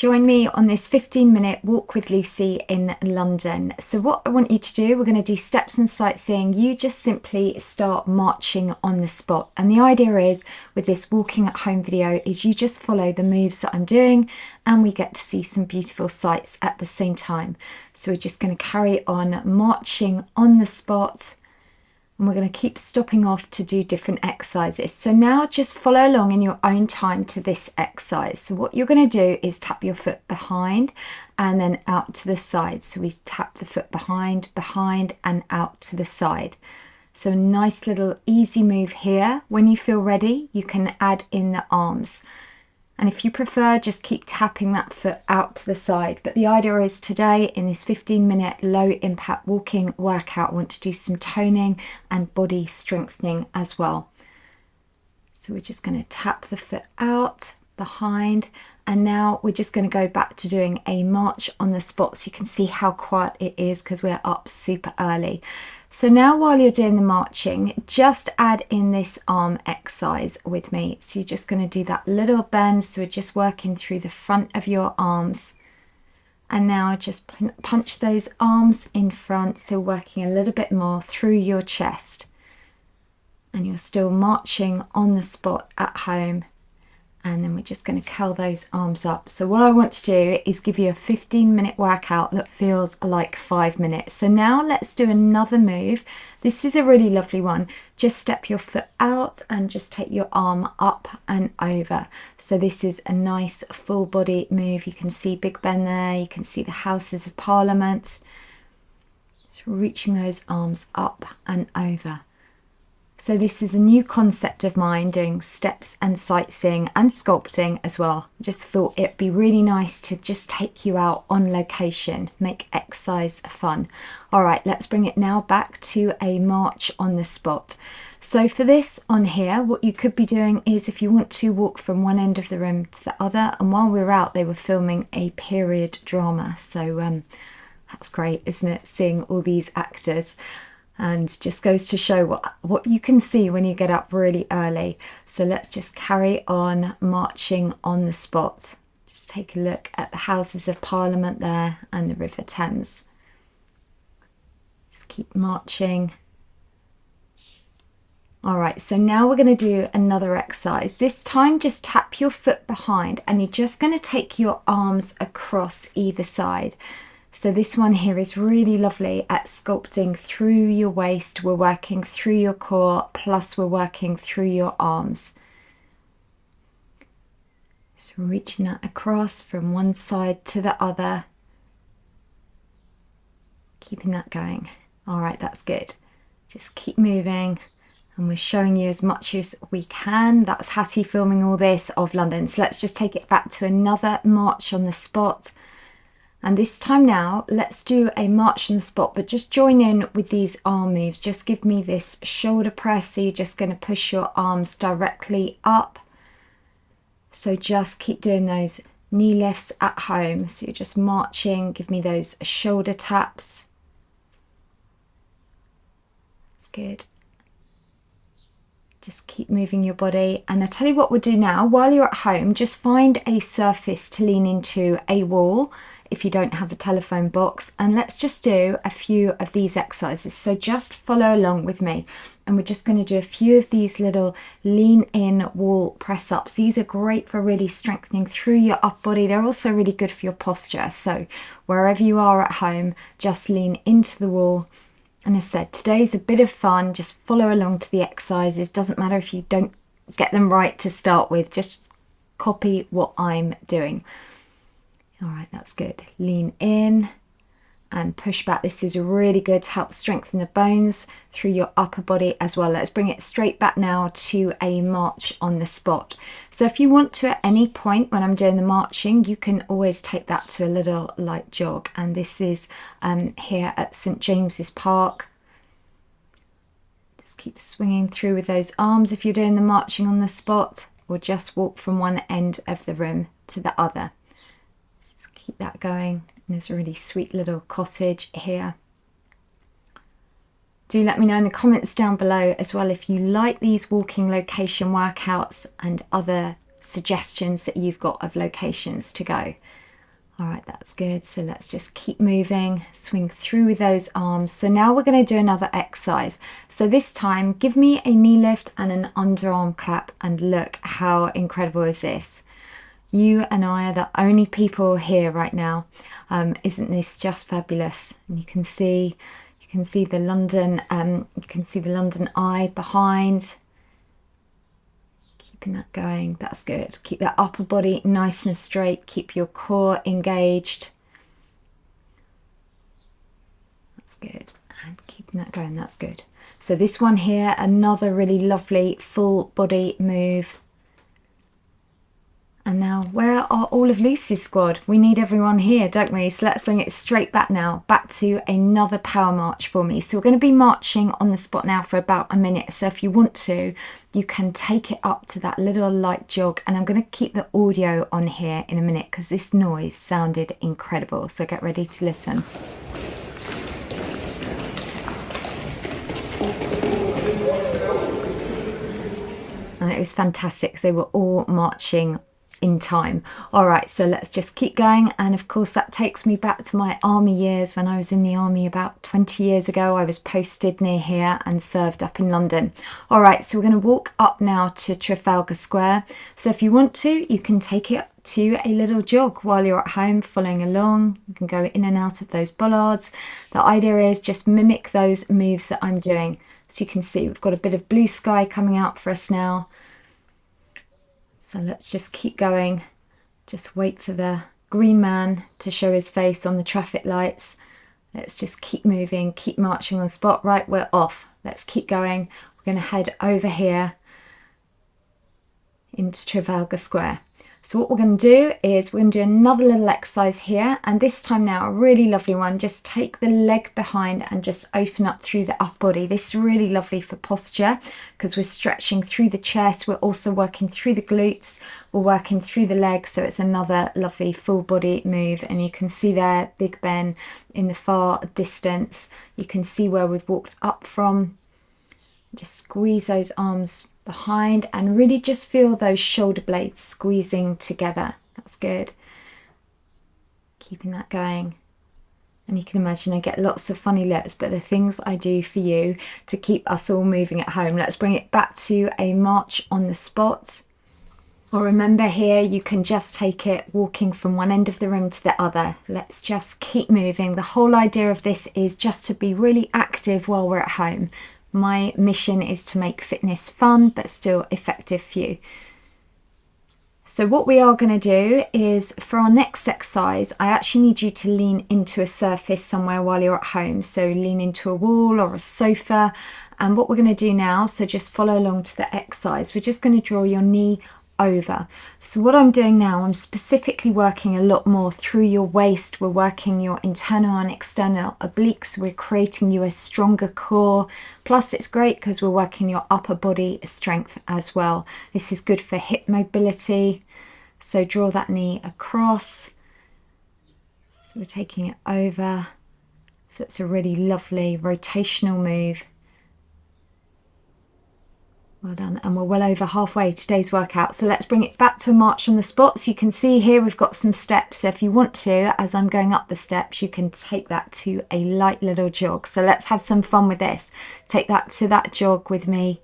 Join me on this 15-minute walk with Lucy in London. So what I want you to do, we're going to do steps and sightseeing. You just simply start marching on the spot. And the idea is with this walking at home video is you just follow the moves that I'm doing and we get to see some beautiful sights at the same time. So we're just going to carry on marching on the spot. And we're going to keep stopping off to do different exercises. So now just follow along in your own time to this exercise. So what you're going to do is tap your foot behind and then out to the side. So we tap the foot behind and out to the side. So a nice little easy move here. When you feel ready, you can add in the arms. And if you prefer, just keep tapping that foot out to the side. But the idea is today in this 15-minute low impact walking workout, I want to do some toning and body strengthening as well. So we're just going to tap the foot out, behind, and now we're just going to go back to doing a march on the spot so you can see how quiet it is because we're up super early. So now while you're doing the marching, just add in this arm exercise with me. So you're just going to do that little bend. So we're just working through the front of your arms. And now just punch those arms in front. So working a little bit more through your chest. And you're still marching on the spot at home. And then we're just going to curl those arms up. So what I want to do is give you a 15-minute workout that feels like 5 minutes. So now let's do another move. This is a really lovely one. Just step your foot out and just take your arm up and over. So this is a nice full body move. You can see Big Ben there. You can see the Houses of Parliament. Just reaching those arms up and over. So this is a new concept of mine, doing steps and sightseeing and sculpting as well. Just thought it'd be really nice to just take you out on location, make exercise fun. All right, let's bring it now back to a march on the spot. So for this on here, what you could be doing is if you want to walk from one end of the room to the other, and while we were out, they were filming a period drama. So that's great, isn't it? Seeing all these actors. And just goes to show what you can see when you get up really early. So let's just carry on marching on the spot. Just take a look at the Houses of Parliament there and the River Thames. Just keep marching. All right, so now we're going to do another exercise. This time just tap your foot behind and you're just going to take your arms across either side. So this one here is really lovely at sculpting through your waist. We're working through your core, plus we're working through your arms. So reaching that across from one side to the other. Keeping that going. All right, that's good. Just keep moving. And we're showing you as much as we can. That's Hattie filming all this of London. So let's just take it back to another march on the spot. And this time now, let's do a march on the spot, but just join in with these arm moves. Just give me this shoulder press. So you're just going to push your arms directly up. So just keep doing those knee lifts at home. So you're just marching. Give me those shoulder taps. That's good. Just keep moving your body. And I tell you what we'll do now, while you're at home, just find a surface to lean into, a wall, if you don't have a telephone box, and let's just do a few of these exercises. So just follow along with me, and we're just going to do a few of these little lean in wall press ups. These are great for really strengthening through your upper body. They're also really good for your posture. So wherever you are at home, just lean into the wall. And as I said, today's a bit of fun. Just follow along to the exercises. Doesn't matter if you don't get them right to start with, just copy what I'm doing. All right, that's good. Lean in and push back. This is really good to help strengthen the bones through your upper body as well. Let's bring it straight back now to a march on the spot. So if you want to at any point when I'm doing the marching, you can always take that to a little light jog. And this is here at St James's Park. Just keep swinging through with those arms if you're doing the marching on the spot, or just walk from one end of the room to the other. Keep that going. There's a really sweet little cottage here. Do let me know in the comments down below as well if you like these walking location workouts and other suggestions that you've got of locations to go. All right, that's good. So let's just keep moving, swing through with those arms. So now we're going to do another exercise. So this time, give me a knee lift and an underarm clap, and look how incredible is this? You and I are the only people here right now. Isn't this just fabulous? And you can see the London, Eye behind. Keeping that going, that's good. Keep that upper body nice and straight. Keep your core engaged. That's good. And keeping that going, that's good. So this one here, another really lovely full body move. And now, where are all of Lucy's squad? We need everyone here, don't we? So let's bring it straight back now, back to another power march for me. So we're going to be marching on the spot now for about a minute. So if you want to, you can take it up to that little light jog. And I'm going to keep the audio on here in a minute because this noise sounded incredible. So get ready to listen. And it was fantastic because they were all marching in time. All right, so let's just keep going. And of course that takes me back to my army years. When I was in the army about 20 years ago, I was posted near here and served up in London. All right, so we're going to walk up now to Trafalgar Square. So if you want to, you can take it to a little jog while you're at home following along. You can go in and out of those bollards. The idea is just mimic those moves that I'm doing. So you can see we've got a bit of blue sky coming out for us now. So let's just keep going. Just wait for the green man to show his face on the traffic lights. Let's just keep moving, keep marching on the spot. Right, we're off. Let's keep going. We're going to head over here into Trafalgar Square. So what we're going to do is we're going to do another little exercise here, and this time now a really lovely one. Just take the leg behind and just open up through the upper body. This is really lovely for posture because we're stretching through the chest. We're also working through the glutes. We're working through the legs. So it's another lovely full body move. And you can see there Big Ben in the far distance. You can see where we've walked up from. Just squeeze those arms behind and really just feel those shoulder blades squeezing together. That's good. Keeping that going. And you can imagine I get lots of funny looks, but the things I do for you to keep us all moving at home. Let's bring it back to a march on the spot. Or remember here, you can just take it walking from one end of the room to the other. Let's just keep moving. The whole idea of this is just to be really active while we're at home. My mission is to make fitness fun, but still effective for you. So what we are going to do is for our next exercise, I actually need you to lean into a surface somewhere while you're at home. So lean into a wall or a sofa. And what we're going to do now, so just follow along to the exercise. We're just going to draw your knee over. So what I'm doing now, I'm specifically working a lot more through your waist. We're working your internal and external obliques. We're creating you a stronger core. Plus it's great because we're working your upper body strength as well. This is good for hip mobility. So draw that knee across. So we're taking it over. So it's a really lovely rotational move. Well done, and we're well over halfway today's workout. So let's bring it back to a march on the spot. So you can see here we've got some steps. So if you want to, as I'm going up the steps, you can take that to a light little jog. So let's have some fun with this. Take that to that jog with me.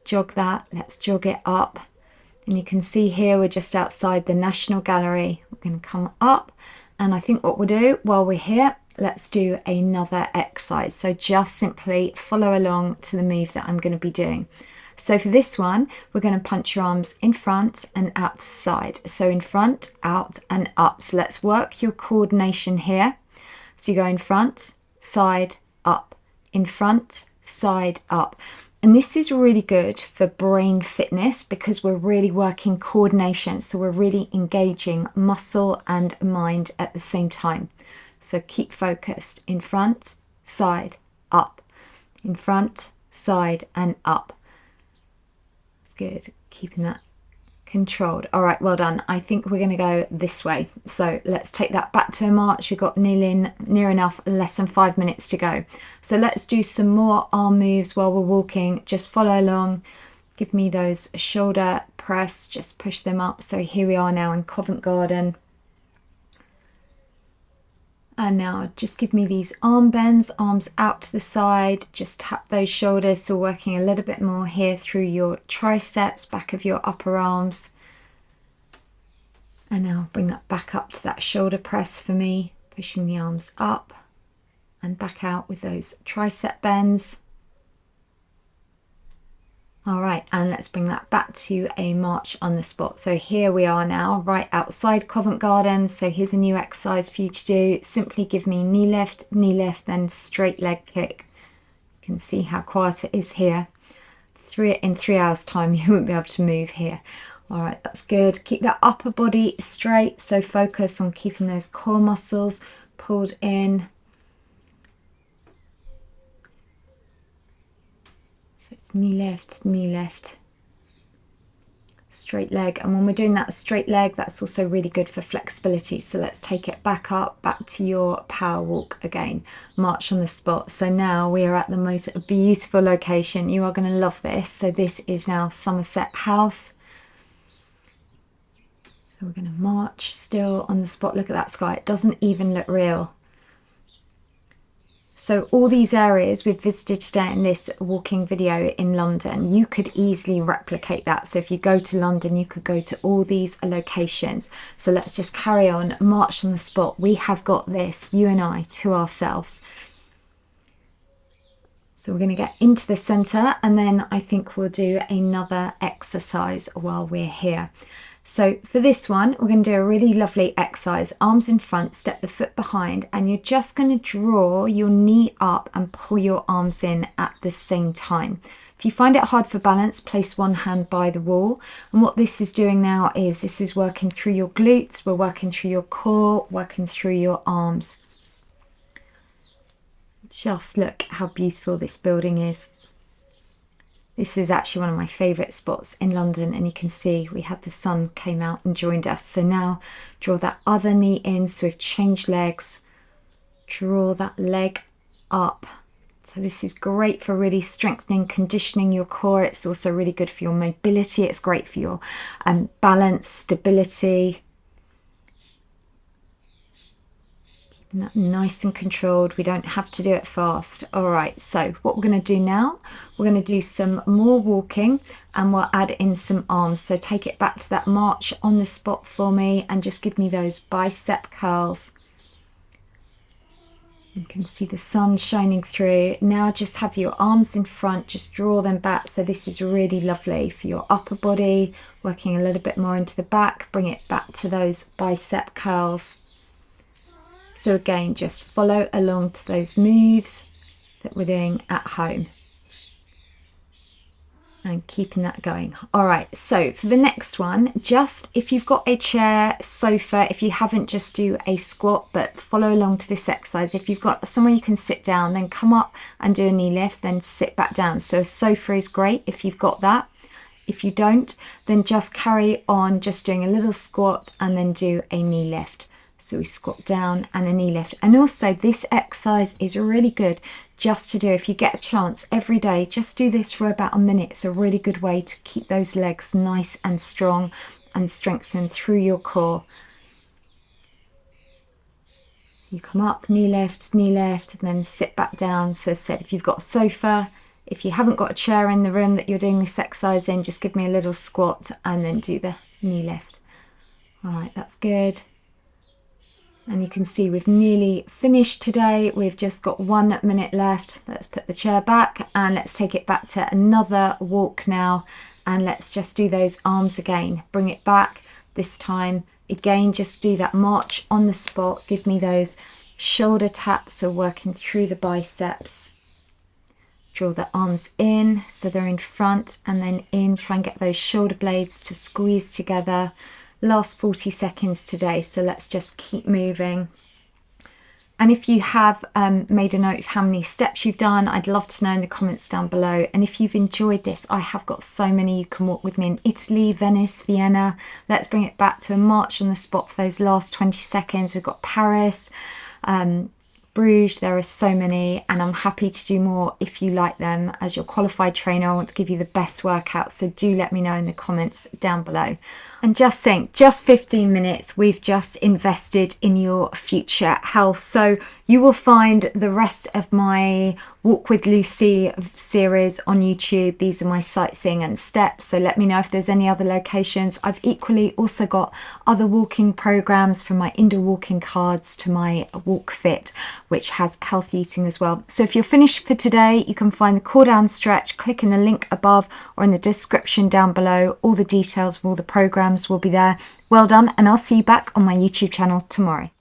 Jog that, let's jog it up. And you can see here we're just outside the National Gallery. We're going to come up, and I think what we'll do while we're here, let's do another exercise. So just simply follow along to the move that I'm going to be doing. So for this one, we're going to punch your arms in front and out to side. So in front, out and up. So let's work your coordination here. So you go in front, side, up, in front, side, up. And this is really good for brain fitness because we're really working coordination. So we're really engaging muscle and mind at the same time. So keep focused. In front, side, up. In front, side and up. Good, keeping that controlled. All right, well done. I think we're going to go this way. So let's take that back to a march. We've got near enough, less than 5 minutes to go. So let's do some more arm moves while we're walking. Just follow along. Give me those shoulder press, just push them up. So here we are now in Covent Garden. And now just give me these arm bends, arms out to the side, just tap those shoulders. So working a little bit more here through your triceps, back of your upper arms. And now bring that back up to that shoulder press for me, pushing the arms up and back out with those tricep bends. All right, and let's bring that back to a march on the spot. So here we are now, right outside Covent Garden. So here's a new exercise for you to do. Simply give me knee lift, then straight leg kick. You can see how quiet it is here. In 3 hours time, you won't be able to move here. All right, that's good. Keep that upper body straight. So focus on keeping those core muscles pulled in. So it's knee lift, straight leg. And when we're doing that straight leg, that's also really good for flexibility. So let's take it back up, back to your power walk again, march on the spot. So now we are at the most beautiful location. You are going to love this. So this is now Somerset House. So we're going to march still on the spot. Look at that sky. It doesn't even look real. So all these areas we've visited today in this walking video in London, you could easily replicate that. So if you go to London, you could go to all these locations. So let's just carry on, march on the spot. We have got this, you and I, to ourselves. So we're going to get into the center, and then I think we'll do another exercise while we're here. So for this one, we're going to do a really lovely exercise. Arms in front, step the foot behind, and you're just going to draw your knee up and pull your arms in at the same time. If you find it hard for balance, place one hand by the wall. And what this is doing now is this is working through your glutes, we're working through your core, working through your arms. Just look how beautiful this building is. This is actually one of my favourite spots in London, and you can see we had the sun came out and joined us. So now draw that other knee in, so we've changed legs. Draw that leg up. So this is great for really strengthening, conditioning your core. It's also really good for your mobility. It's great for your balance, stability. That nice and controlled. We don't have to do it fast. All right, so what we're going to do now, we're going to do some more walking, and we'll add in some arms. So take it back to that march on the spot for me, and just give me those bicep curls. You can see the sun shining through. Now just have your arms in front, just draw them back. So this is really lovely for your upper body, working a little bit more into the back. Bring it back to those bicep curls. So again, just follow along to those moves that we're doing at home and keeping that going. All right, so for the next one, just if you've got a chair, sofa, if you haven't, just do a squat, but follow along to this exercise. If you've got somewhere you can sit down, then come up and do a knee lift, then sit back down. So a sofa is great if you've got that. If you don't, then just carry on just doing a little squat and then do a knee lift. So we squat down and a knee lift. And also this exercise is really good just to do if you get a chance every day. Just do this for about a minute. It's a really good way to keep those legs nice and strong and strengthen through your core. So you come up, knee lift, and then sit back down. So as I said, if you've got a sofa, if you haven't got a chair in the room that you're doing this exercise in, just give me a little squat and then do the knee lift. All right, that's good. And you can see we've nearly finished today. We've just got 1 minute left. Let's put the chair back and let's take it back to another walk now. And let's just do those arms again. Bring it back this time. Again, just do that march on the spot. Give me those shoulder taps, so working through the biceps. Draw the arms in so they're in front and then in. Try and get those shoulder blades to squeeze together. Last 40 seconds today, so let's just keep moving. And if you have made a note of how many steps you've done, I'd love to know in the comments down below. And if you've enjoyed this, I have got so many you can walk with me in Italy, Venice, Vienna. Let's bring it back to a march on the spot for those last 20 seconds. We've got Paris, Bruges. There are so many, and I'm happy to do more if you like them. As your qualified trainer, I want to give you the best workout, so do let me know in the comments down below. And just think, just 15 minutes, we've just invested in your future health. So you will find the rest of my Walk with Lucy series on YouTube. These are my sightseeing and steps, so let me know if there's any other locations. I've equally also got other walking programs, from my indoor walking cards to my Walk Fit, which has healthy eating as well. So if you're finished for today, you can find the cool down stretch, click in the link above or in the description down below. All the details of all the programs will be there. Well done, and I'll see you back on my YouTube channel tomorrow.